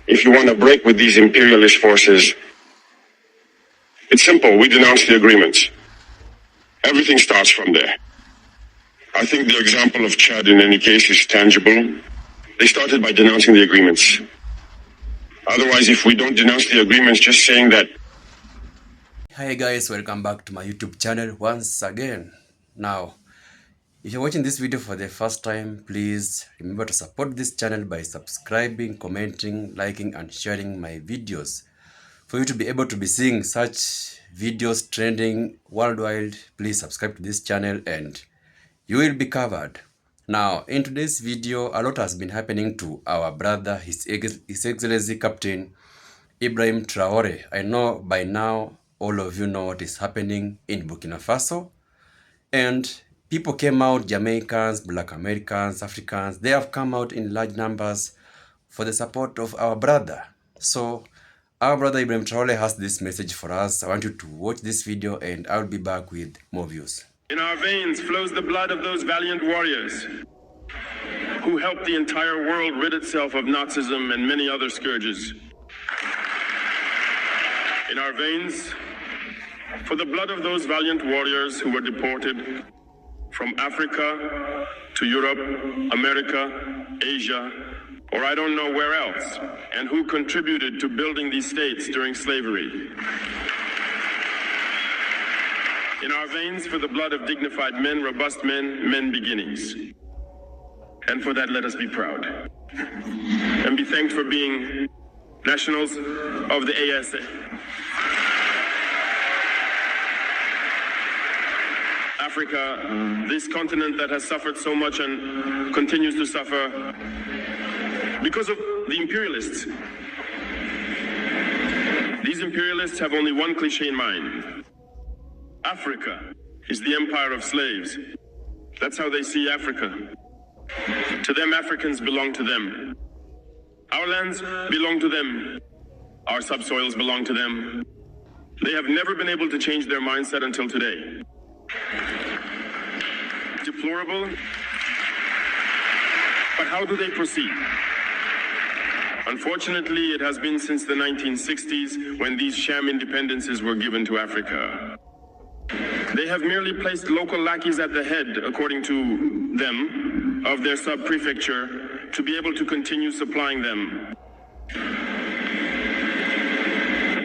if you want to break with these imperialist forces, it's simple. We denounce the agreements. Everything starts from there. I think the example of Chad in any case is tangible. They started by denouncing the agreements. Otherwise, if we don't denounce the agreements, just saying that. Hi guys, welcome back to my YouTube channel once again. Now, if you're watching this video for the first time, please remember to support this channel by subscribing, commenting, liking and sharing my videos. For you to be able to be seeing such videos trending worldwide, please subscribe to this channel and you will be covered. Now, in today's video, a lot has been happening to our brother, His Excellency Captain Ibrahim Traore. I know by now all of you know what is happening in Burkina Faso. And people came out, Jamaicans, Black Americans, Africans, they have come out in large numbers for the support of our brother. So our brother Ibrahim Traore has this message for us. I want you to watch this video and I'll be back with more views. In our veins flows the blood of those valiant warriors who helped the entire world rid itself of Nazism and many other scourges. In our veins, for the blood of those valiant warriors who were deported from Africa to Europe, America, Asia, or I don't know where else, and who contributed to building these states during slavery. In our veins, for the blood of dignified men, robust men, men beginnings. And for that, let us be proud. And be thanked for being nationals of the ASA. Africa, this continent that has suffered so much and continues to suffer because of the imperialists. These imperialists have only one cliché in mind. Africa is the empire of slaves. That's how they see Africa. To them, Africans belong to them. Our lands belong to them. Our subsoils belong to them. They have never been able to change their mindset until today. Deplorable. But how do they proceed? Unfortunately, it has been since the 1960s when these sham independences were given to Africa. They have merely placed local lackeys at the head, according to them, of their sub-prefecture to be able to continue supplying them.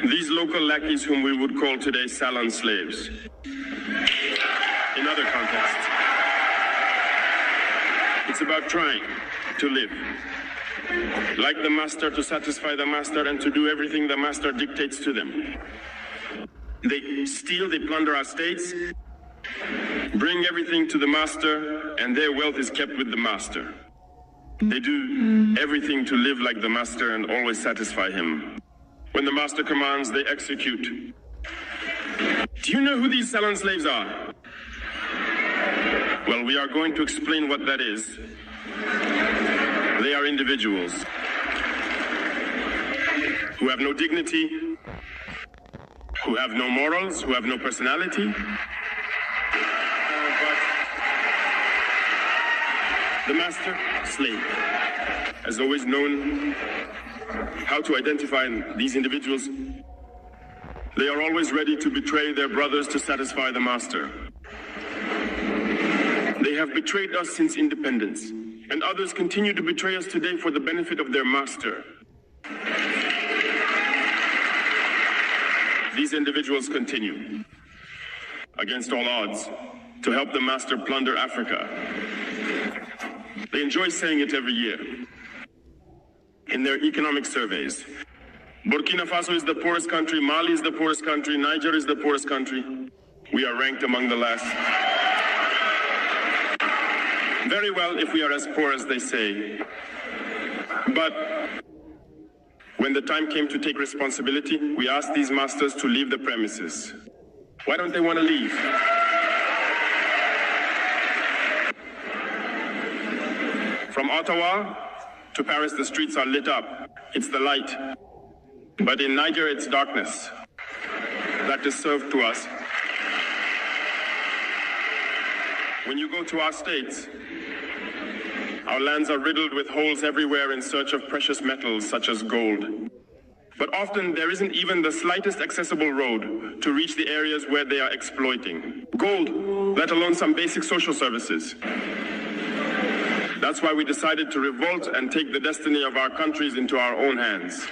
These local lackeys whom we would call today salon slaves. In other contexts, it's about trying to live like the master, to satisfy the master and to do everything the master dictates to them. They steal, they plunder our states, bring everything to the master, and their wealth is kept with the master. They do everything to live like the master and always satisfy him. When the master commands, they execute. Do you know who these salon slaves are? Well, we are going to explain what that is. They are individuals who have no dignity, who have no morals, who have no personality. But the master slave has always known how to identify these individuals. They are always ready to betray their brothers to satisfy the master. They have betrayed us since independence, and others continue to betray us today for the benefit of their master. These individuals continue, against all odds, to help the master plunder Africa. They enjoy saying it every year in their economic surveys. Burkina Faso is the poorest country, Mali is the poorest country, Niger is the poorest country. We are ranked among the last. Very well if we are as poor as they say. But when the time came to take responsibility, we asked these masters to leave the premises. Why don't they want to leave? From Ottawa to Paris, the streets are lit up. It's the light. But in Niger, it's darkness that is served to us. When you go to our states, Our lands are riddled with holes everywhere in search of precious metals such as gold. But often there isn't even the slightest accessible road to reach the areas where they are exploiting. Gold, let alone some basic social services. That's why we decided to revolt and take the destiny of our countries into our own hands.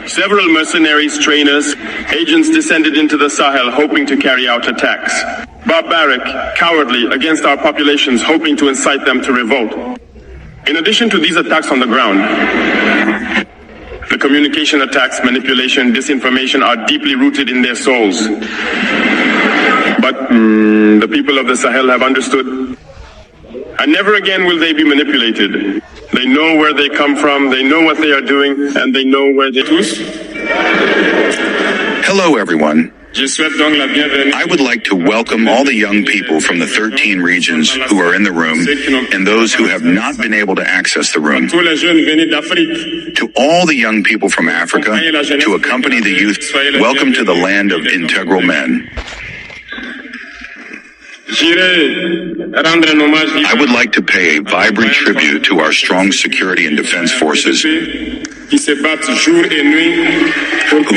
Several mercenaries, trainers, agents descended into the Sahel hoping to carry out attacks. Barbaric, cowardly, against our populations, hoping to incite them to revolt. In addition to these attacks on the ground, the communication attacks, manipulation, disinformation are deeply rooted in their souls. But the people of the Sahel have understood, and never again will they be manipulated. They know where they come from, they know what they are doing, and they know where they are. Hello, everyone. I would like to welcome all the young people from the 13 regions who are in the room and those who have not been able to access the room. To all the young people from Africa, to accompany the youth, welcome to the land of integral men. I would like to pay a vibrant tribute to our strong security and defense forces who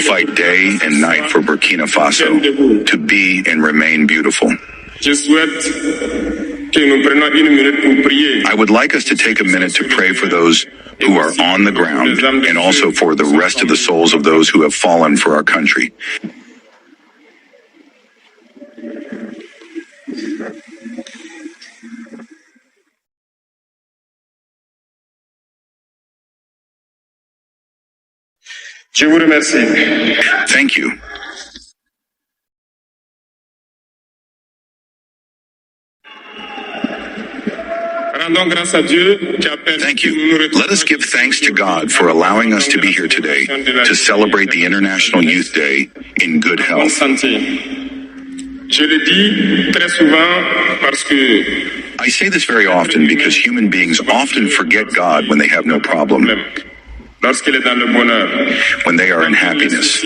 fight day and night for Burkina Faso to be and remain beautiful. I would like us to take a minute to pray for those who are on the ground and also for the rest of the souls of those who have fallen for our country. Je vous remercie. Thank you. Thank you. Let us give thanks to God for allowing us to be here today to celebrate the International Youth Day in good health. I say this very often because human beings often forget God when they have no problem, when they are in happiness.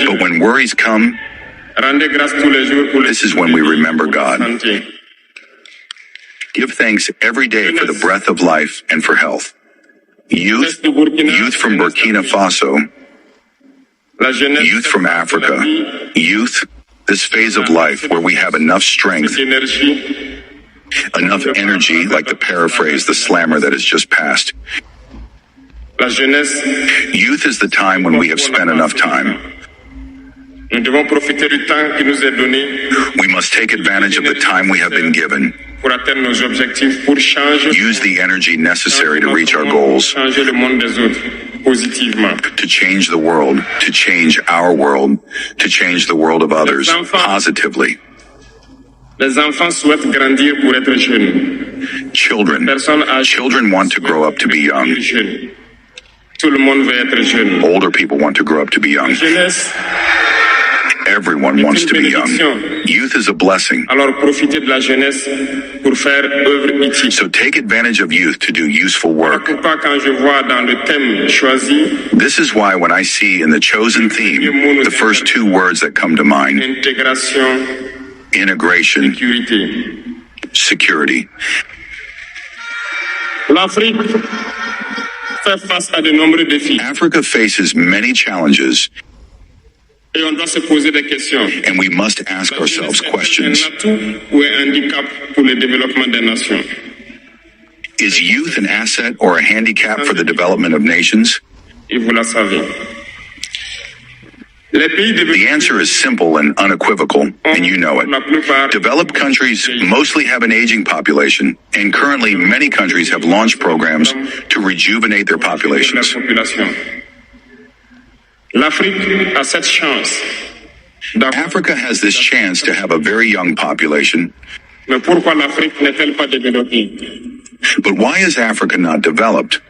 But when worries come, this is when we remember God. Give thanks every day for the breath of life and for health. Youth from Burkina Faso, youth from Africa, youth, this phase of life where we have enough strength, enough energy, like the paraphrase, the slammer that has just passed. Youth is the time when we have spent enough time. We must take advantage of the time we have been given. Use the energy necessary to reach our goals, to change the world, to change our world, to change the world of others positively. Children want to grow up to be young. Older people want to grow up to be young. Everyone wants to be young. Youth is a blessing. So take advantage of youth to do useful work. This is why when I see in the chosen theme the first two words that come to mind, integration, security. Africa faces many challenges, and we must ask ourselves questions. Is youth an asset or a handicap for the development of nations? The answer is simple and unequivocal, and you know it. Developed countries mostly have an aging population, and currently many countries have launched programs to rejuvenate their populations. Africa has this chance to have a very young population. But why is Africa not developed?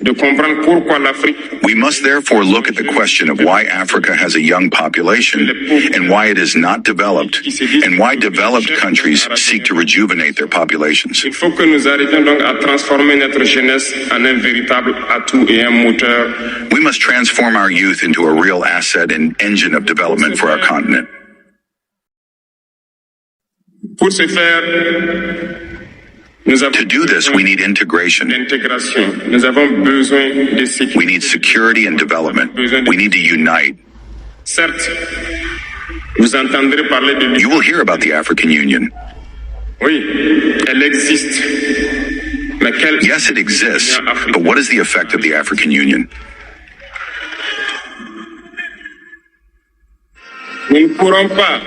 de comprendre pourquoi l'Afrique We must therefore look at the question of why Africa has a young population and why it is not developed, and why developed countries seek to rejuvenate their populations. Il faut que nous arrêtions donc à transformer notre jeunesse en un véritable atout et un moteur. We must transform our youth into a real asset and engine of development for our continent. Pour ce faire, nous avons To do this, we need integration. l'intégration. Nous avons besoin de sécurité. We need security and development. We need to unite. Certes, vous entendrez parler de You will hear about the African Union. Oui, elle existe. Mais quelle Yes, it exists, but what is the effect of the African Union? Nous ne pourrons pas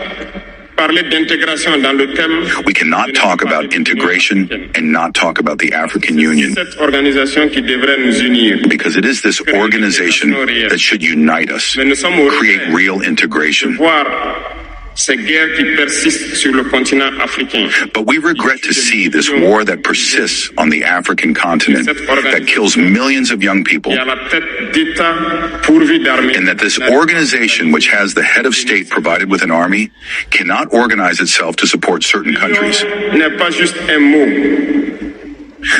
parler d'intégration dans le thème We cannot talk about integration and not talk about the African Union, cette organisation qui devrait nous unir. because it is this organization that should unite us, Mais nous sommes au create real integration. voir ces guerres qui persistent sur le continent africain. But we regret to see this war that persists on the African continent, that kills millions of young people, Et à la tête d'État pourvu d'armées. and that this organization, which has the head of state provided with an army, cannot organize itself to support certain countries. N'est pas juste un mot.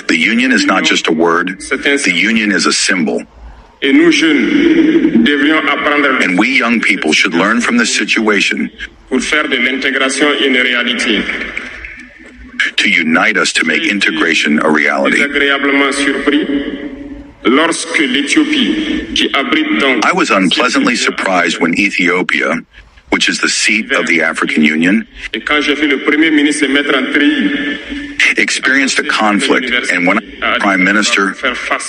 The union is not just a word, the union is a symbol. Et nous jeunes devrions apprendre And we young people should learn from this situation pour faire de l'intégration une réalité. to unite us to make integration a reality. Agréablement surpris lorsque l'Éthiopie, qui abrite donc I was unpleasantly surprised when Ethiopia, which is the seat of the African Union, et quand j'ai vu le Premier ministre se mettre en tri, experienced a conflict, and when the Prime Minister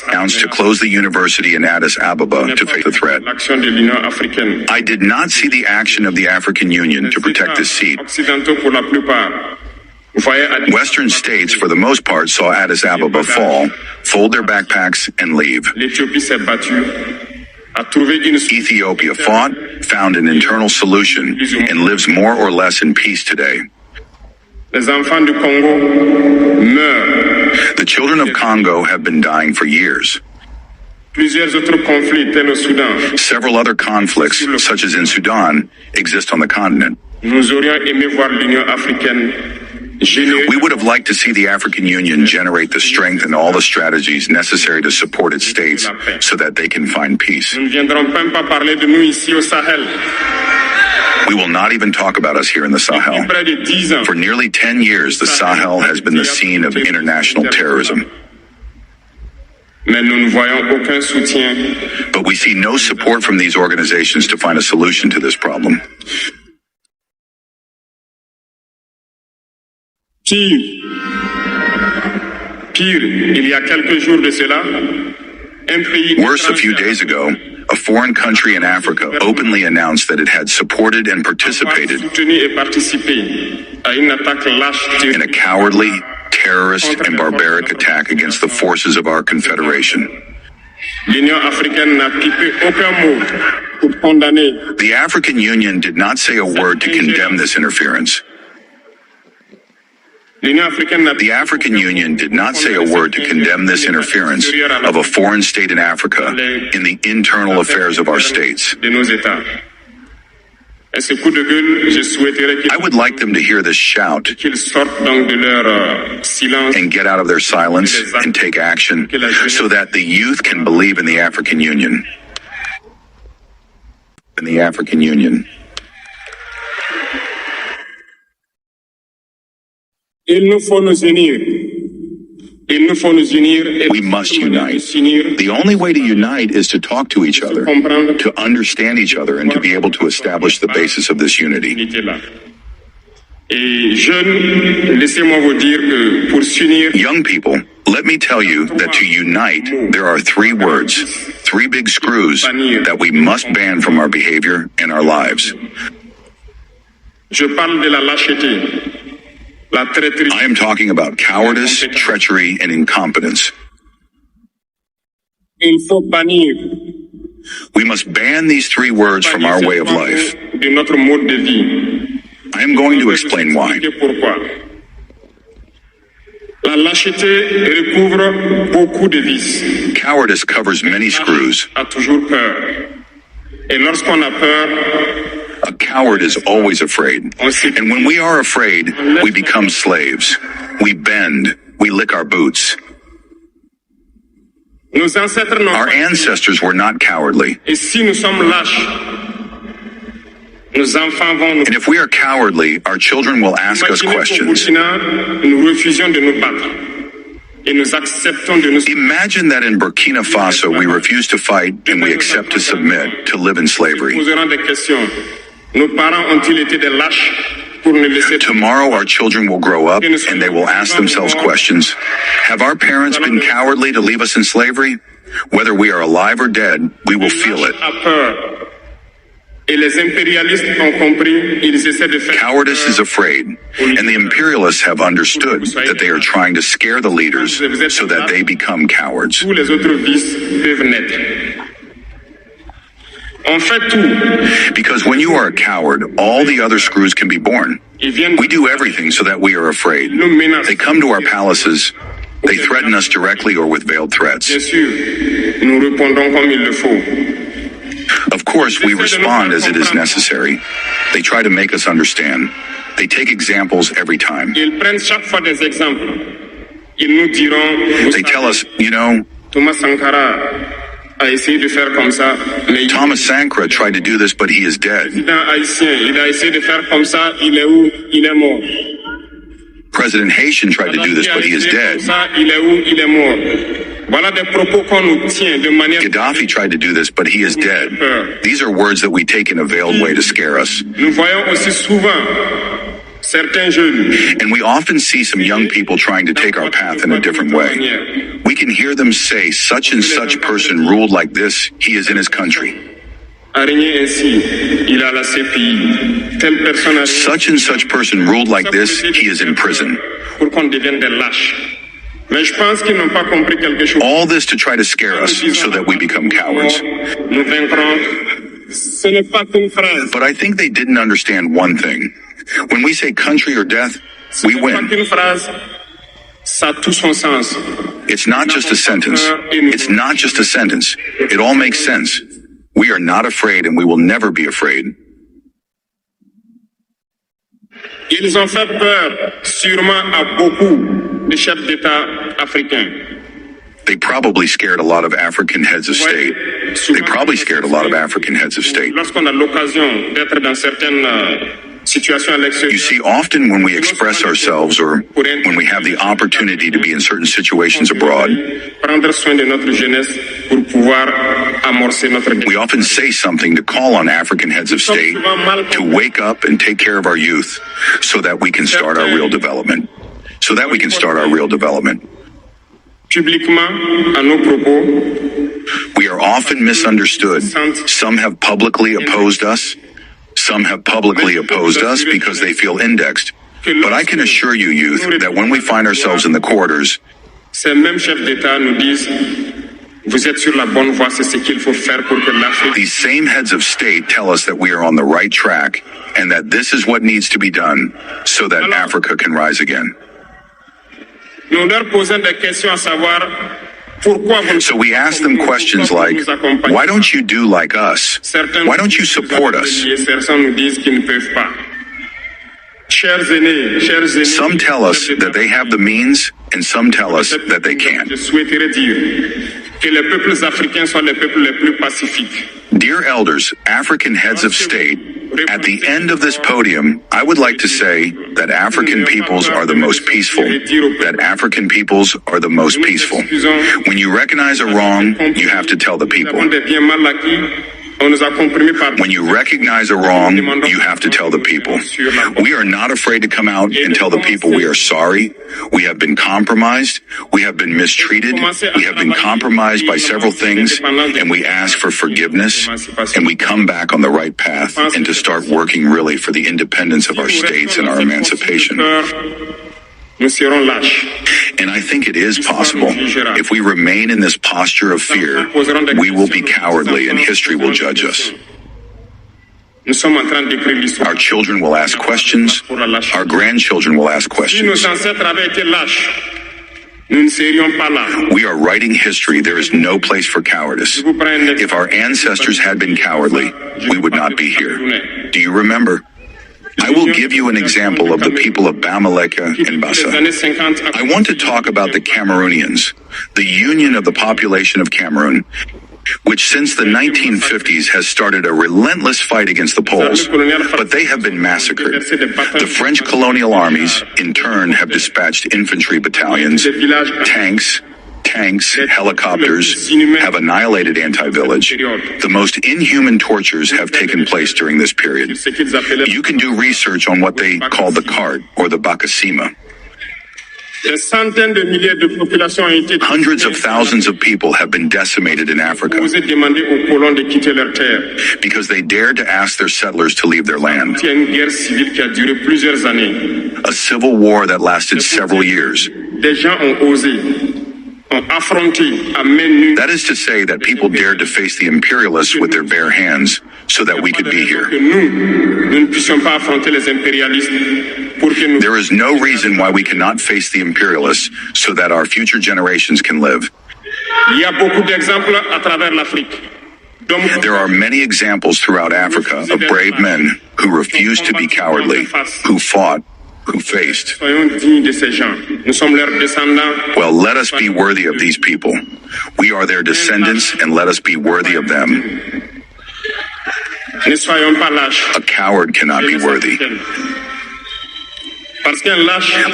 announced to close the university in Addis Ababa to face the threat. l'action de l'Union africaine. I did not see the action of the African Union to protect this seat. Occidentaux pour la plupart. Vous voyez, Western states, for the most part, saw Addis Ababa fall, fold their backpacks, and leave. l'Éthiopie s'est battue, a trouvé une Ethiopia fought, found an internal solution, and lives more or less in peace today. Les enfants du Congo meurent. The children of Congo have been dying for years. Plusieurs autres conflits, tels au Soudan. Several other conflicts, such as in Sudan, exist on the continent. Nous aurions aimé voir l'Union africaine générer We would have liked to see the African Union generate the strength and all the strategies necessary to support its states so that they can find peace. Nous ne viendrons même pas parler de nous ici au Sahel. We will not even talk about us here in the Sahel. Près de 10 ans, For nearly 10 years, the Sahel has been the scene of international terrorism. mais nous ne voyons aucun soutien. But we see no support from these organizations to find a solution to this problem. Pire, il y a quelques jours de cela, un pays Worse, a few days ago, a foreign country in Africa openly announced that it had supported and participated soutenu et participé à une attaque lâche in a cowardly, terrorist, and barbaric attack against the forces of our confederation. L'Union africaine n'a pipé aucun mot pour condamner. The African Union did not say a word to condemn this interference. L'Union africaine n'a The African Union did not say a word to condemn this interference of a foreign state in Africa in the internal affairs of our states. de nos États. Et ce coup de gueule, je souhaiterais I would like them to hear this shout qu'ils sortent donc de leur silence. and get out of their silence and take action so that the youth can believe in the African Union. In the African Union. Il nous faut nous unir. Il nous faut nous unir et We must unite. s'unir, The only way to unite is to talk to each other, comprendre to understand each other, and to be able to establish the basis of this unity. l'unité là. Et jeunes, laissez-moi vous dire que pour s'unir, Young people, let me tell you that to unite, there are three words, three big screws that we must ban from our behavior and our lives. je parle de la lâcheté, la traîtrise, I am talking about cowardice, treachery, and incompetence. il faut bannir We must ban these three words from our way of life. de notre mode de vie. I am going to explain why. Pourquoi? La lâcheté recouvre beaucoup de vices. Cowardice covers many screws. A toujours peur. Et lorsqu'on a peur, A coward is always afraid. And when we are afraid, we become slaves. We bend. We lick our boots. nos ancêtres n'ont Our pas dit. ancestors were not cowardly. Et si nous sommes lâches, nos enfants vont nous... And if we are cowardly, our children will ask us Imaginez qu'au questions. Burkina, nous refusions de nous battre. Et nous acceptons de nous... Imagine that in Burkina Faso, we refuse to fight and we accept to submit, to live in Nous slavery. poserons des questions. Nos parents ont-ils été des lâches pour nous laisser... Tomorrow, our children will grow up and they will ask themselves questions. Have our parents been cowardly to leave us in slavery? Whether we are alive or dead, we will feel it. A peur. Et les impérialistes ont compris, ils essaient de faire... Cowardice is afraid, and the imperialists have understood that they are trying to scare the leaders so that they become cowards. Tous les autres vices peuvent naître. On fait tout. Because when you are a coward, all the other screws can be born. Ils viennent... We do everything so that we are afraid. nous menacent. They come to our palaces. They threaten us directly or with veiled threats. Bien sûr, nous répondons comme il le faut. Of course, we respond as it is necessary. They try to make us understand. They take examples every time. Ils prennent chaque fois des exemples. Ils nous diront... vous They tell savez, us, you know, Thomas Sankara a essayé de faire comme ça, mais il Thomas Sankara tried to do this, but he is dead. président haïtien, il a essayé de faire comme ça, il est où? Il est mort. President Haitian tried to do this, but he is dead. Comme ça, il est où? Il est mort. Voilà des propos qu'on nous tient de manière... Gaddafi tried to do this, but he is dead. These are words that we take in a veiled way to scare us. Nous voyons aussi souvent certains jeunes... And we often see some young people trying to take our path in a different way. We can hear them say, such and such person ruled like this, he is in his country. A régné ainsi, il a la CPI. Telle personne a... Such and such person ruled like this, he is in prison. Pour qu'on devienne des lâches. Mais je pense qu'ils n'ont pas compris quelque chose. All this to try to scare us so that we become cowards. Nous vaincrons. Ce n'est pas qu'une phrase. But I think they didn't understand one thing. When we say country or death, we Ce n'est pas win. qu'une phrase. Ça a tout son sens. It's not just a sentence. It's not just a sentence. It all makes sense. We are not afraid and we will never be afraid. Ils ont fait peur, sûrement à beaucoup de chefs d'État africains. They probably scared a lot of African heads of state. They probably scared a lot of African heads of state. Lorsqu'on a l'occasion d'être dans certaines situations à l'extérieur, You see, often when we express ourselves or when we have the opportunity to be in certain situations abroad, prendre soin de notre jeunesse pour pouvoir amorcer notre we often say something to call on African heads of state to wake up and take care of our youth so that we can start our real development. So that we can start our real development. publiquement à nos propos. We are often misunderstood. Some have publicly opposed us. Some have publicly opposed us because they feel indexed. But I can assure you, youth, that when we find ourselves in the corridors, Ces mêmes chefs d'État nous disent vous êtes sur la bonne voie, c'est ce qu'il faut faire pour que l'Afrique... these same heads of state tell us that we are on the right track and that this is what needs to be done so that Africa can rise again. Nous leur posons des questions à savoir pourquoi vous... So we ask them questions like, why don't you do like us? Why don't you support us? Certains nous disent qu'ils ne peuvent pas. Chers aînés, Some tell us that they have the means, and some tell us that they can't. je souhaiterais dire que les peuples africains sont les peuples les plus pacifiques. Dear elders, African heads of state, at the end of this podium, I would like to say that African peoples are the most peaceful. That African peoples are the most peaceful. When you recognize a wrong, you have to tell the people. On des biens mal acquis, on nous a comprimés par... When you recognize a wrong, you have to tell the people. We are not afraid to come out and tell the people we are sorry. We have been compromised. We have been mistreated. We have been compromised by several things, and we ask for forgiveness, and we come back on the right path and to start working really for the independence of our states and our emancipation. Nous serons lâches. And I think it is possible. If we remain in this posture of fear, we will be cowardly and history will judge us. Nous sommes en train d'écrire l'histoire. Our children will ask questions. Our grandchildren will ask Si questions. nos ancêtres avaient été lâches, nous ne serions pas là. We are writing history. There is no place for cowardice. If our ancestors had been cowardly, we would not be here. Do you remember? I will give you an example of the people of Bamileke and Bassa. I want to talk about the Cameroonians, the union of the population of Cameroon, which since the 1950s has started a relentless fight against the Poles, but they have been massacred. The French colonial armies, in turn, have dispatched infantry battalions, tanks, helicopters, have annihilated anti-village. The most inhuman tortures have taken place during this period. You can do research on what they call the cart or the Bakasima. Hundreds of thousands of people have been decimated in Africa because they dared to ask their settlers to leave their land. A civil war that lasted several years. That is to say that people dared to face the imperialists with their bare hands so that we could be here. There is no reason why we cannot face the imperialists so that our future generations can live. There are many examples throughout Africa of brave men who refused to be cowardly, who fought, who faced. Well, let us be worthy of these people. We are their descendants, and let us be worthy of them. A coward cannot be worthy.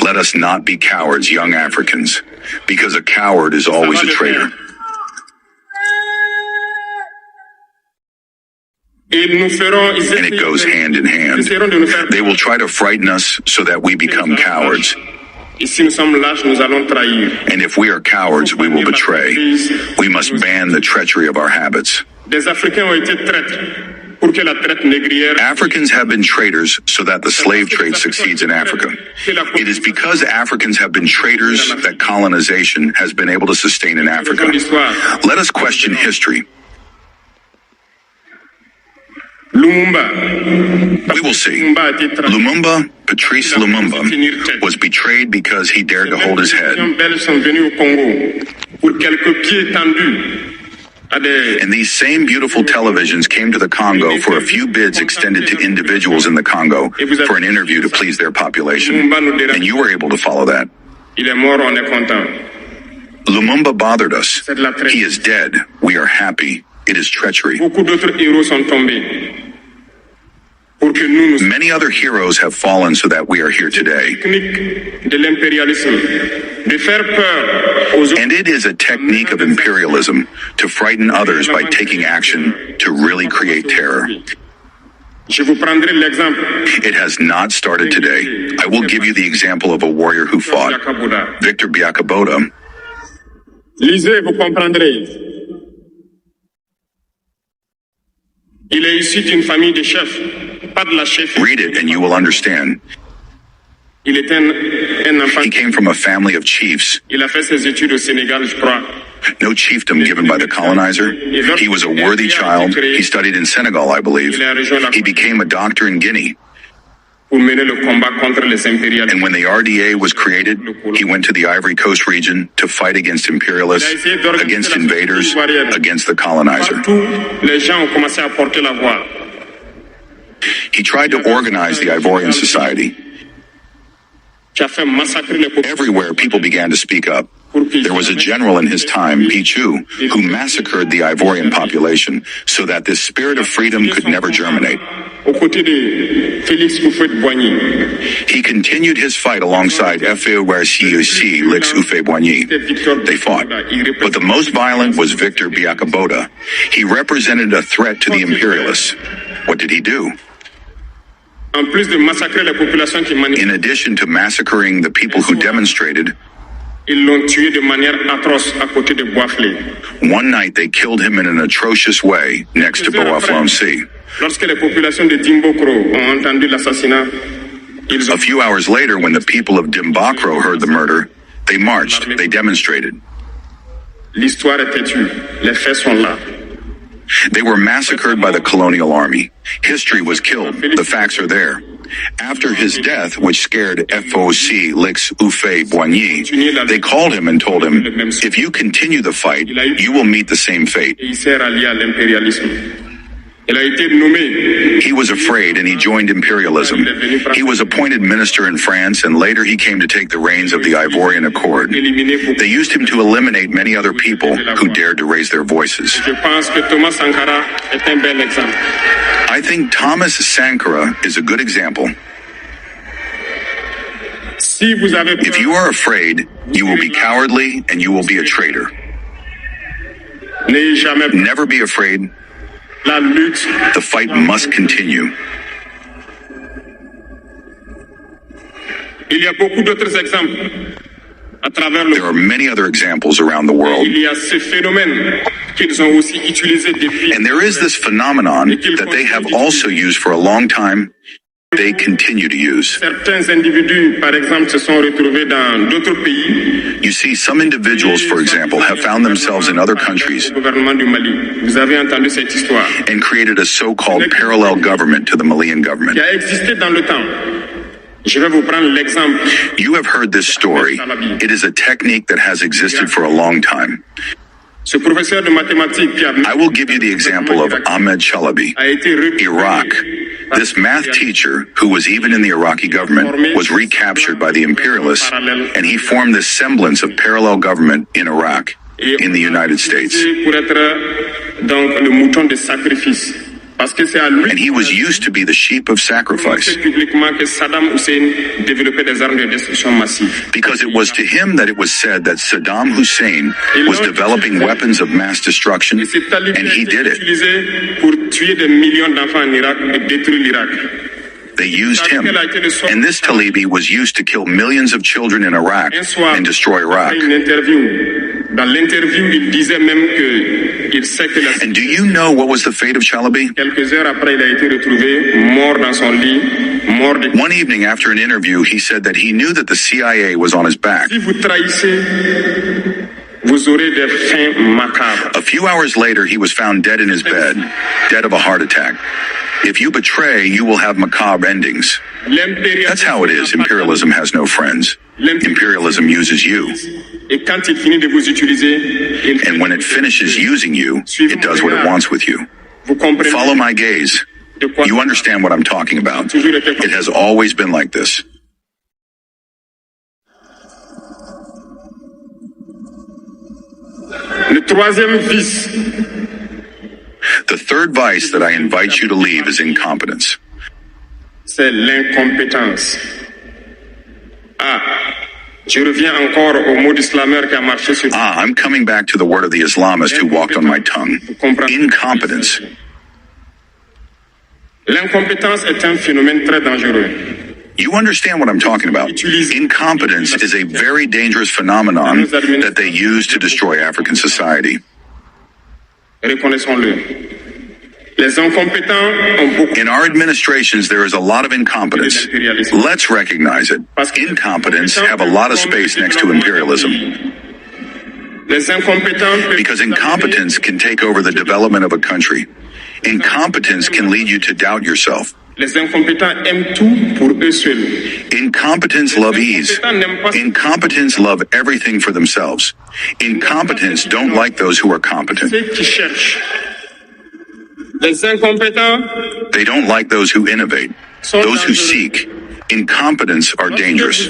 Let us not be cowards, young Africans, because a coward is always a traitor. And it goes hand in hand. They will try to frighten us so that we become cowards. And if we are cowards, we will betray. We must ban the treachery of our habits. Africans have been traitors so that the slave trade succeeds in Africa. It is because Africans have been traitors that colonization has been able to sustain in Africa. Let us question history. We will see. Lumumba, Patrice Lumumba, was betrayed because he dared to hold his head. And these same beautiful televisions came to the Congo for a few bids extended to individuals in the Congo for an interview to please their population. And you were able to follow that. Lumumba bothered us. He is dead. We are happy. It is treachery. Many other heroes have fallen so that we are here today. And it is a technique of imperialism to frighten others by taking action to really create terror. It has not started today. I will give you the example of a warrior who fought, Victor Biakaboda. Lisez, vous comprendrez. Il est issu d'une famille de chefs. Read it and you will understand. He came from a family of chiefs. No chiefdom given by the colonizer. He was a worthy child. He studied in Senegal, I believe. He became a doctor in Guinea. And when the RDA was created, he went to the Ivory Coast region to fight against imperialists, against invaders, against the colonizer. He tried to organize the Ivorian society. Everywhere people began to speak up. There was a general in his time, Pichu, who massacred the Ivorian population so that this spirit of freedom could never germinate. He continued his fight alongside F.A.O.R.C.U.C. Lix Uffe-Boigny. They fought. But the most violent was Victor Biakaboda. He represented a threat to the imperialists. What did he do? In addition to massacring the people who demonstrated, one night they killed him in an atrocious way next to Bois-Flancy. A few hours later, when the people of Dimbakro heard the murder, they marched, they demonstrated. They were massacred by the colonial army. History was killed. The facts are there. After his death, which scared FOC Lix Ufe Boigny, they called him and told him, if you continue the fight, you will meet the same fate. He was afraid and he joined imperialism. He was appointed minister in France and later he came to take the reins of the Ivorian Accord. They used him to eliminate many other people who dared to raise their voices. I think Thomas Sankara is a good example. If you are afraid, you will be cowardly and you will be a traitor. Never be afraid. The fight must continue. There are many other examples around the world. And there is this phenomenon that they have also used for a long time. They continue to use. You see, some individuals, for example, have found themselves in other countries and created a so-called parallel government to the Malian government. You have heard this story. It is a technique that has existed for a long time. I will give you the example of Ahmed Chalabi, Iraq. This math teacher, who was even in the Iraqi government, was recaptured by the imperialists, and he formed this semblance of parallel government in Iraq, in the United States. And he was used to be the sheep of sacrifice. Because it was to him that it was said that Saddam Hussein was developing weapons of mass destruction, and he did it. They used him. And this Talibi was used to kill millions of children in Iraq and destroy Iraq. And do you know what was the fate of Chalabi? One evening after an interview, he said that he knew that the CIA was on his back. A few hours later, he was found dead in his bed, dead of a heart attack. If you betray, you will have macabre endings. That's how it is. Imperialism has no friends. Imperialism uses you. And when it finishes using you, it does what it wants with you. Follow my gaze. You understand what I'm talking about. It has always been like this. The third vice that I invite you to leave is incompetence. C'est l'incompétence. I'm coming back to the word of the Islamist who walked on my tongue. Incompetence. L'incompétence est un phénomène très dangereux. You understand what I'm talking about. Incompetence is a very dangerous phenomenon that they use to destroy African society. Reconnaissons-le. Les incompétents ont beaucoup. In our administrations, there is a lot of incompetence. Let's recognize it. Incompetence have a lot of space next to imperialism. Because incompetence can take over the development of a country. Incompetence can lead you to doubt yourself. Incompetents love ease. Incompetents love everything for themselves. Incompetents don't like those who are competent. They don't like those who innovate, those who seek. Incompetents are dangerous.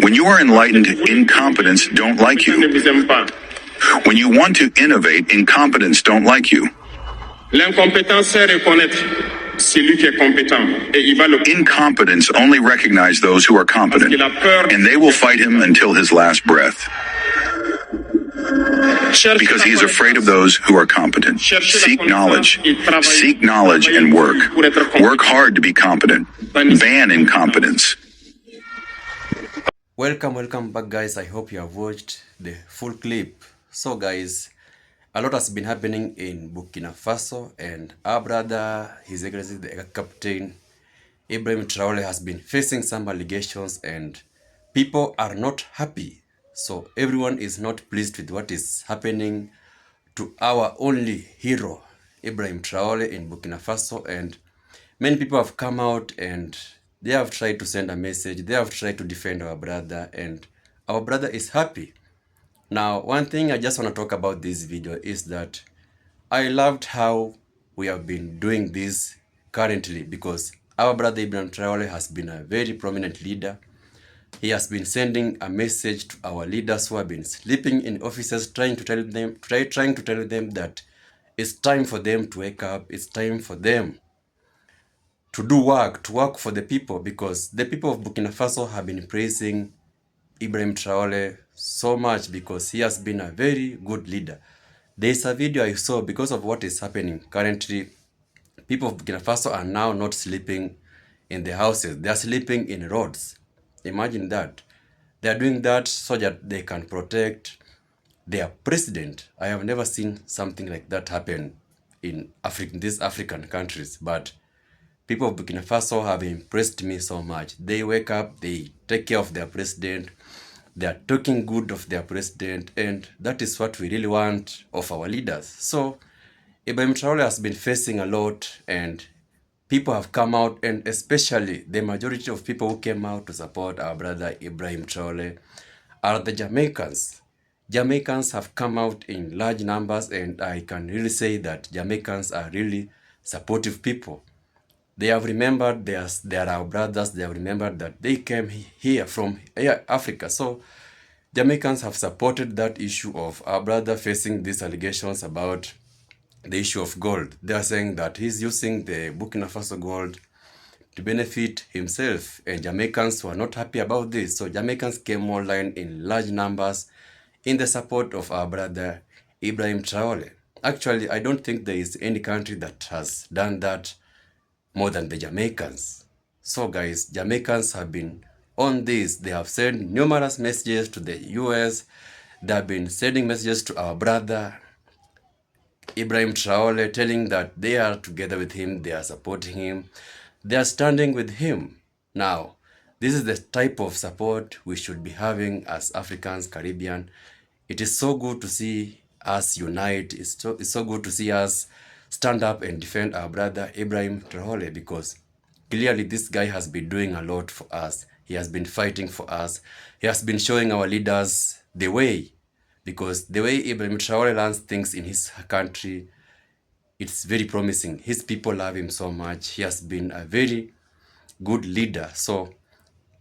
When you are enlightened, incompetents don't like you. When you want to innovate, incompetents don't like you. Incompetents only recognize those who are competent, and they will fight him until his last breath. Because he is afraid of those who are competent. Seek knowledge. Seek knowledge and work. Work hard to be competent. Ban incompetence. Welcome back, guys. I hope you have watched the full clip. So guys, a lot has been happening in Burkina Faso, and our brother, His Excellency the Captain Ibrahim Traore, has been facing some allegations and people are not happy. So everyone is not pleased with what is happening to our only hero, Ibrahim Traore, in Burkina Faso. And Many people have come out and they have tried to send a message. They have tried to defend our brother, and our brother is happy. Now, one thing I just want to talk about this video is that I loved how we have been doing this currently, because our brother Ibrahim Traore has been a very prominent leader. He has been sending a message to our leaders who have been sleeping in offices, trying to tell them that it's time for them to wake up. It's time for them to do work, to work for the people, because the people of Burkina Faso have been praising Ibrahim Traore so much because he has been a very good leader. There is a video I saw because of what is happening currently. People of Burkina Faso are now not sleeping in their houses. They are sleeping in roads. Imagine that. They are doing that so that they can protect their president. I have never seen something like that happen in these African countries, but people of Burkina Faso have impressed me so much. They wake up, they take care of their president, they are talking good of their president, and that is what we really want of our leaders. So Ibrahim Traore has been facing a lot, and people have come out, and especially the majority of people who came out to support our brother Ibrahim Traore are the Jamaicans. Jamaicans have come out in large numbers, and I can really say that Jamaicans are really supportive people. They have remembered they are our brothers. They have remembered that they came here from Africa. So Jamaicans have supported that issue of our brother facing these allegations about the issue of gold. They are saying that he's using the Burkina Faso gold to benefit himself, and Jamaicans were not happy about this. So Jamaicans came online in large numbers in the support of our brother Ibrahim Traore. Actually, I don't think there is any country that has done that more than the Jamaicans. So guys, Jamaicans have been on this. They have sent numerous messages to the US. They have been sending messages to our brother Ibrahim Traore, telling that they are together with him, they are supporting him, they are standing with him. Now, this is the type of support we should be having as Africans, Caribbean. It is so good to see us unite. It's so good to see us stand up and defend our brother Ibrahim Traore, because clearly this guy has been doing a lot for us. He has been fighting for us. He has been showing our leaders the way, because the way Ibrahim Traore runs things in his country, it's very promising. His people love him so much. He has been a very good leader. So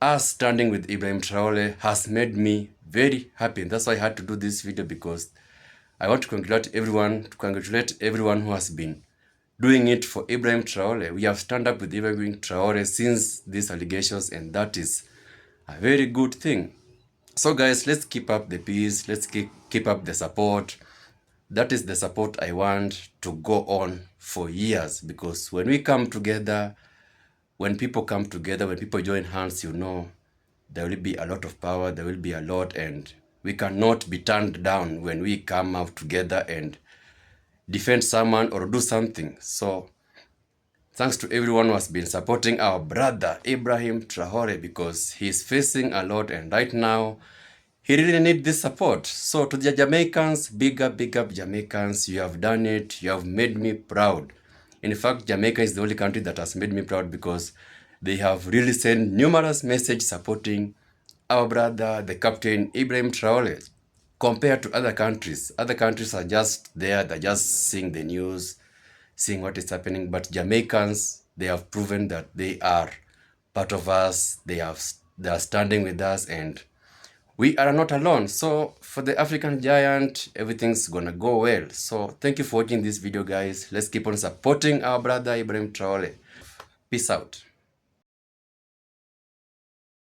us standing with Ibrahim Traore has made me very happy. And that's why I had to do this video, because I want to congratulate everyone who has been doing it for Ibrahim Traore. We have stand up with Ibrahim Traore since these allegations, and that is a very good thing. So guys, let's keep up the peace. Let's keep up the support. That is the support I want to go on for years, because when we come together, when people come together, when people join hands, you know, there will be a lot of power, there will be a lot, and we cannot be turned down when we come out together and defend someone or do something. So thanks to everyone who has been supporting our brother Ibrahim Traore, because he's facing a lot, and right now he really needs this support. So to the Jamaicans, big up Jamaicans. You have done it. You have made me proud. In fact, Jamaica is the only country that has made me proud, because they have really sent numerous messages supporting our brother, the captain Ibrahim Traore, compared to other countries. Other countries are just there, they're just seeing the news, seeing what is happening. But Jamaicans, they have proven that they are part of us. They are standing with us, and we are not alone. So for the African giant, everything's gonna go well. So thank you for watching this video, guys. Let's keep on supporting our brother Ibrahim Traore. Peace out.